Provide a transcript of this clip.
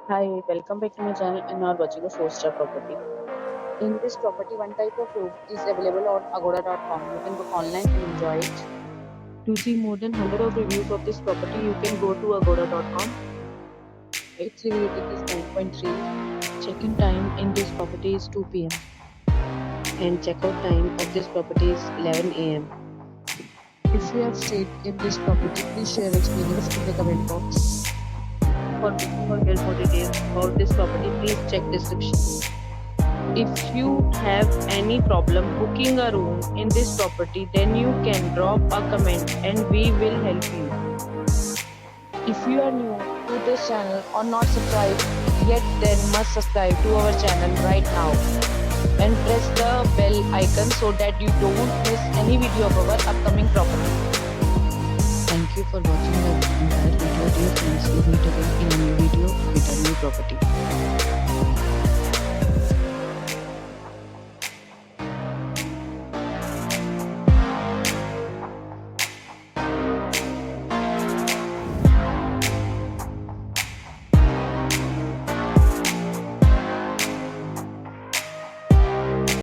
Hi, welcome back to my channel and now watching a 4-star property. In this property, one type of room is available on agoda.com. You can book online and enjoy it. To see more than 100 of reviews of this property, you can go to agoda.com. Its review rating is 9.3. Check-in time in this property is 2 p.m. and check-out time of this property is 11 a.m. If you have stayed in this property, please share your experience in the comment box. For booking or get more details about this property, please check description. If you have any problem booking a room in this property, then you can drop a comment and we will help you. If you are new to this channel or not subscribed yet, then must subscribe to our channel right now and press the bell icon so that you don't miss any video of our upcoming property. Thank you for watching the entire video, dear friends. We meet again in a new video with a new property.